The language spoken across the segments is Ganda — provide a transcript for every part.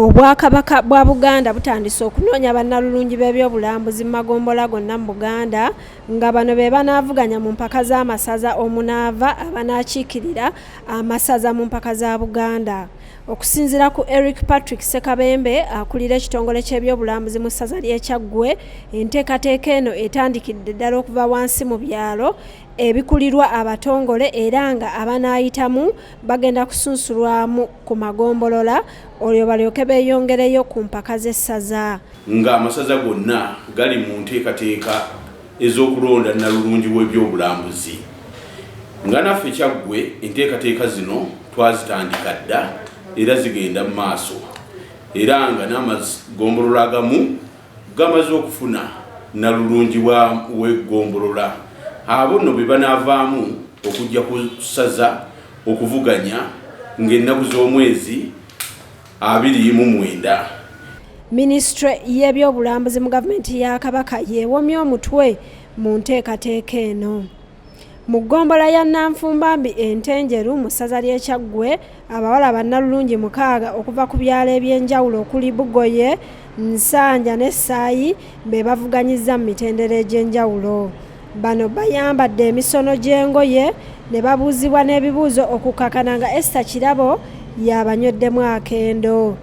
Obwakabaka bwa Buganda butandise okunoonya bannalulungi b'ebyobulambuzi mu magombola gonna mu Buganda nga bano be banaavuganya mu mpaka z'amasaza omunaava abanaakiikirira amasaza mu mpaka za Buganda. Okusinziira ku Eric Patrick Sekabembe akulira ekitongole ky'ebyobulambuzi mu ssaza ly'e Kyaggwe, enteekateeka eno etandikidde ddala okuva wansi mu byalo ebikulirwa abatongole era nga abanaayitamu bagenda kusunsulwamu ku magombolola olwo balyoke beeyongereyo ku mpaka z'essaza. Nga amasaza gonna gali mu nteekateeka ez'okulonda Nnalulungi w'ebyobulambuzi. Nga naffe Kyaggwe enteekateeka zino twazitandika dda era zigenda mu maaso. Era nga n'amagombolola agamu gamaze okufuna Nnalulungi w'eggombolola. Abo nno be banaavaamu okujja ku ssaza okuvuganya ng'ennaku z'omwezi 29. Minisitule y'ebyobulambuzi mu gavumenti ya Kabaka yeewomye omutwe mu nteekateeka eno. Mu ggombola ya Nanfumbambi entenjeru mu ssaza ly'e Kyaggwe, abawala bannalulungi 6 okuva ku byalo eby'enjawulo okuli Bugoye, Nsanja ne Saayi be bavuganyizza mu mitendera egy'enjawulo. Bano bayambadde emisono gy'engoye ne babuuzibwa n'ebibuuzo okukakana nga Esther Kirabo y'abanyweddemu akendo.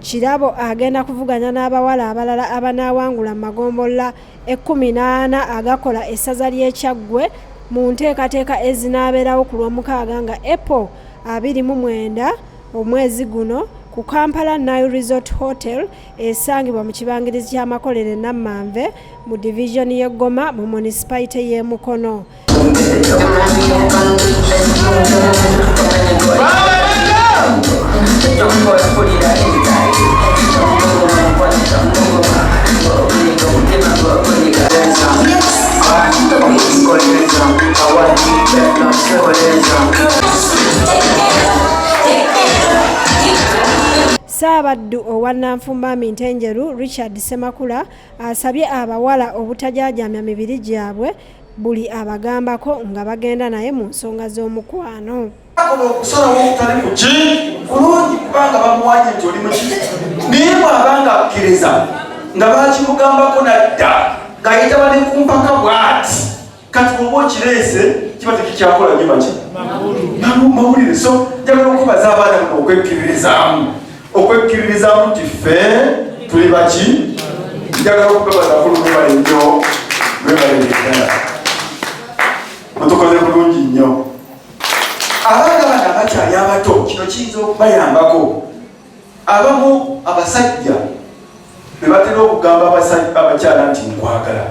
Kirabo agenda kuvuganya n'abawala abalala abanawangula magombolola 14 agakola essaza ly'e Kyaggwe mu nteekateeka ezinabeerawo ku Lwomukaaga nga April 29 omwezi guno ku Kampala Nile Resort Hotel esangibwa mu kibangirizi ky'amakolero Namanve mu divizoni y'e Goma mu munisipaali y'e Mukono. Saabaddu owa Nanfumbambi ntenjeru Richard Semakula asabye abawala obutajaajamya mibiri gyabwe buli abagambako nga bagenda naye mu nsonga z'omukwano. Okusalawo okutali kuki kulungi kubanga bamuwanye nti oli muki naye bw'abanga akkiriza nga bakimugambako nadda ng'ayitaba ne ku mpaka bw'ati kati oba okireese kiba tekikyakola nnyo maki mawulire. So njagala okubaza abaana buno okwekkiririzaamu nti ffe tuli baki. Njagala okubebaza kulumubale nnyo lwebalekekala mutukoze bulungi nnyo. Abaana bano abakyali abato kino kiyinza okubayambako. Abamu abasajja be batera okugamba abakyala nti nkwagala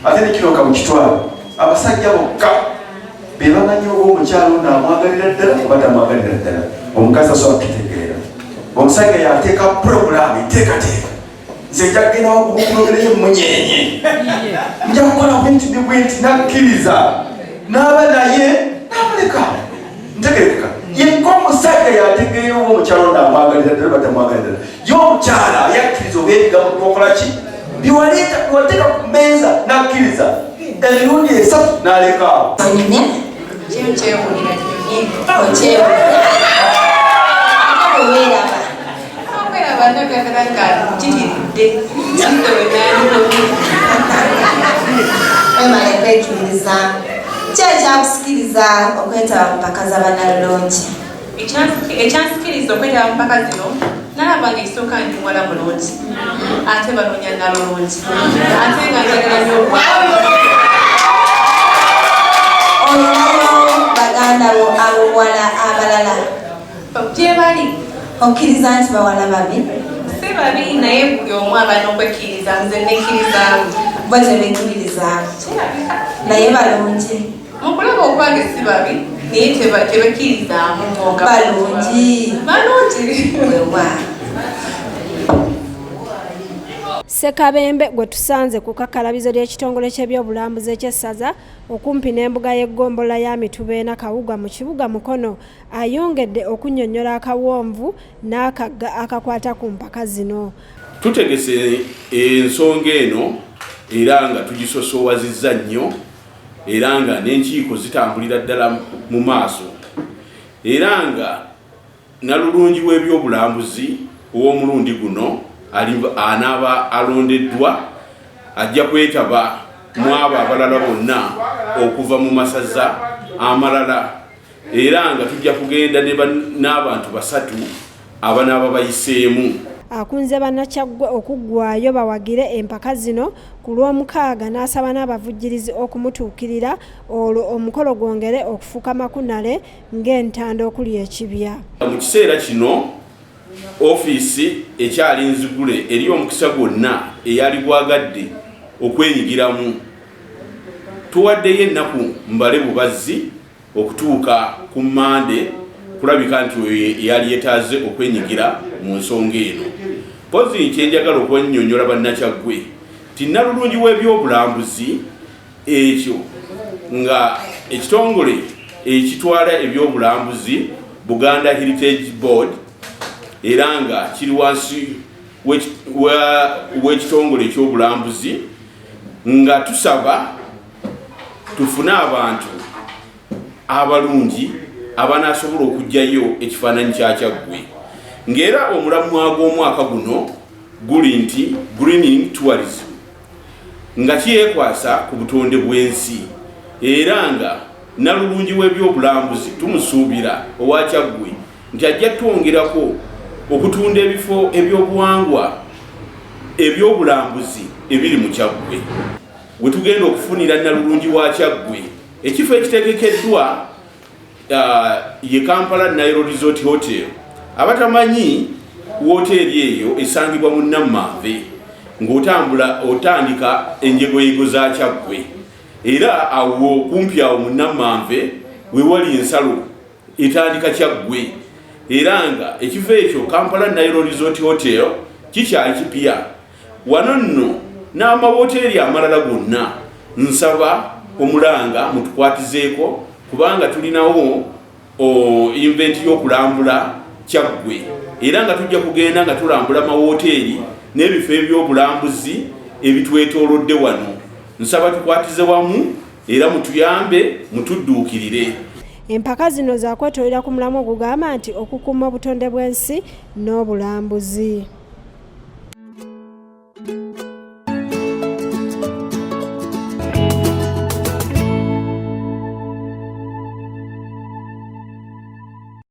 ate ne kino kamukitwala. Abasajja bokka be bamanyi oba omukyala ono amwagalira ddala oba tamwagalira ddala. Omukazi asobola okukitegeera. Omusajja yateeka purogulaamu enteekateeka. Nze nja kugenda wakubukulogereyo munyenye nja kukola bwenti ne bwenti nakkiriza n'aba naye n'amuleka. Ntegerekeka yekka omusajja yategeeyo oba omukyala ono amwagalira ddala batamwagalira ddala. Ye omukyala yakkiriza oba ebigambo twokola ki biwateeka ku mmeeza n'akkiriza emirundi 3 n'aleka awo. Kyekyakusikiriza okwetaba mu mpaka z'Abannalulungi ekyansikiriza okwetaba mu mpaka zino nalaba ngaekisooka ndi muwala mulungi ate banoonya Nnalulungi ate nga njagala nnyo olinayo baganda bo abawala abalala gye bali okkiriza nti bawala babi si babi naye buli omu abana okwekkiriza nze nekkirizamu bo tebekkiririzaamu naye balungi mukulaba okwange si babi naye tebekkirizaamu balungi wewa Ssekabembe gwe tusanze ku kakalabizo ly'ekitongole ky'ebyobulambuzi eky'essaza okumpi n'embuga y'eggombola ya Mitubeena Kawuga mu kibuga Mukono ayongedde okunnyonnyola akawonvu n'akagga akakwata ku mpaka zino. Tutegese ensonga eno era nga tugisosoowazizza nnyo era nga n'enkiiko zitambulira ddala mu maaso era nga Nnalulungi w'ebyobulambuzi ow'omulundi guno anaaba alondeddwa ajja kwetaba mu abo abalala bonna okuva mu masaza amalala era nga tujja kugenda n'abantu basatu abanaaba bayiseemu. Akunze Kyaggwe okuggwaayo bawagire empaka zino ku Lwomukaaga n'asaba n'abavujjirizi okumutuukirira olwo omukolo gwongere okufuuka makunale ng'entanda okuli ekibya. Mu kiseera kino ofiisi ekyali nzigule eri omukisa gwonna eyali gwagadde okwenyigiramu. Tuwaddeyo ennaku mbale bubazzi okutuuka ku Mmande kulabika nti yali yetaaze okwenyigira mu nsonga eno. Pozi kyenjagala okwennyonnyola Bannakyaggwe ti Nnalulungi w'ebyobulambuzi ekyo nga ekitongole ekitwala ebyobulambuzi Buganda Heritage Board era nga kiri wansi w'ekitongole ekyobulambuzi nga tusaba tufune abantu abalungi abanaasobola okugyayo ekifaananyi kya Kyaggwe ng'era omulamwa gw'omwaka guno guli nti greening tourism nga kyekwasa ku butonde bw'ensi era nga Nnalulungi w'ebyobulambuzi tumusuubira owa Kyaggwe nti ajja twongerako okutunda ebifo ebyobuwangwa ebyobulambuzi ebiri mu Kyaggwe we tugenda okufunira Nnalulungi wa Kyaggwe ekifo ekitegekeddwa ye Kampala Nile Resort Hotel. Abatamanyi wooteeri eyo esangibwa mu Namanve ng'otambula otandika enjegoyego za Kyaggwe era awo kumpi awo mu Namanve we wali ensalo etandika Kyaggwe era nga ekifo ekyo Kampala Nile Resort Hotel kikyali kipya wano nno n'amawooteeri amalala gonna nsaba omulanga mutukwatizeeko kubanga tulinawo inventi y'okulambula Kyaggwe era nga tujja kugenda nga tulambula mawooteeri n'ebifo ebyobulambuzi ebitwetoolodde wano. Nsaba tukwatize wamu era mutuyambe mutudduukirire. Empaka zino za kwetolera ku mulamu ogugamba nti okukuuma obutonde bw'ensi n'obulambuzi.